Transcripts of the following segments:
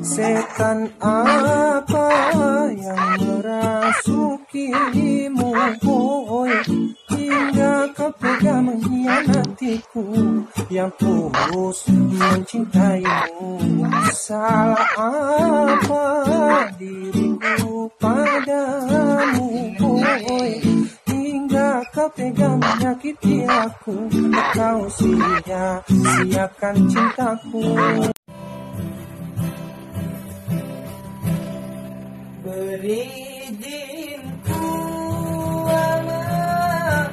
Setan apa yang merasukimu, boy, hingga kau tega mengkhianatiku yang tulus mencintaimu. Salah apa diriku padamu, boy, hingga kau tega menyakiti aku. Kau sia-siakan cintaku. Berizinku aman,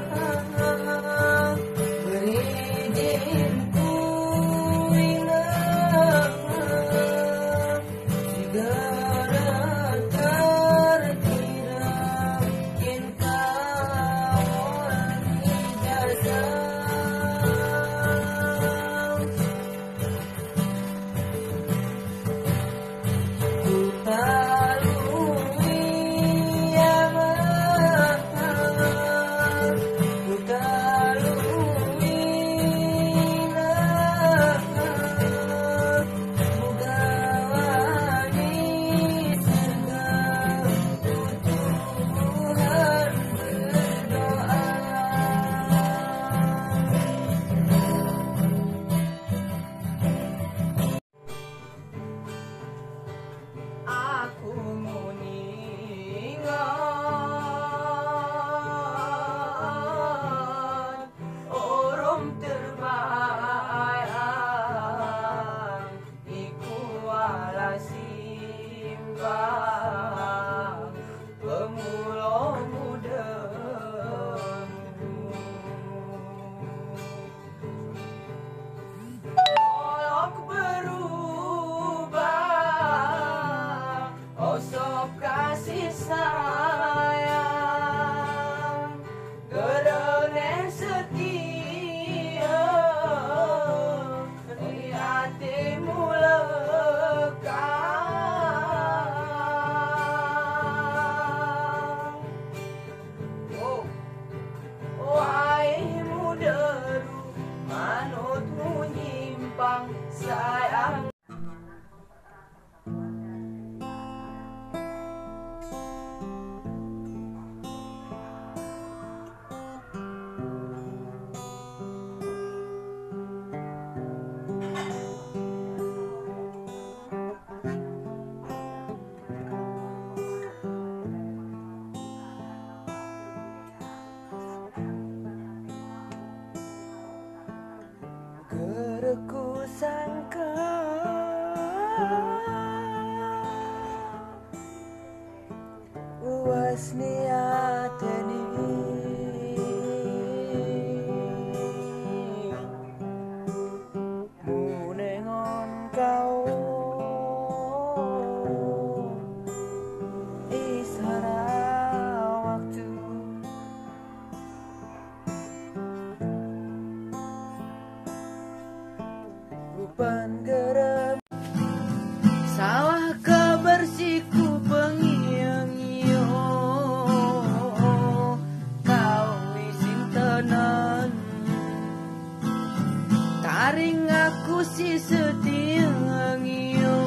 berizinku ingat, segera terkira cinta orang ijazah. Ku sayang. Ku sangka was niateni munengon kau isara waktu bukan gerem sawah kebersiku pengiang-iyo kau isin tenan taring aku si setiang-iyo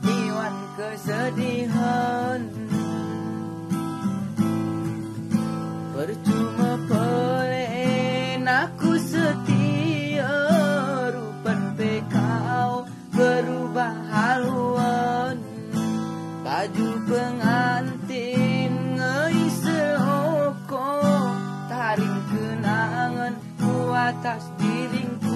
iwan kesedihan percuma pelen aku setia rupan pekau berubah haluan baju pengantin ngei seoko taring kenangan ku atas diriku.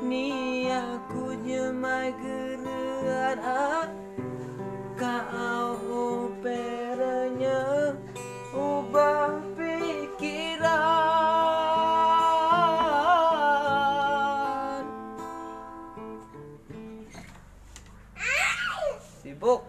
Ni aku nyemai geran kau perenya ubah pikiran sibuk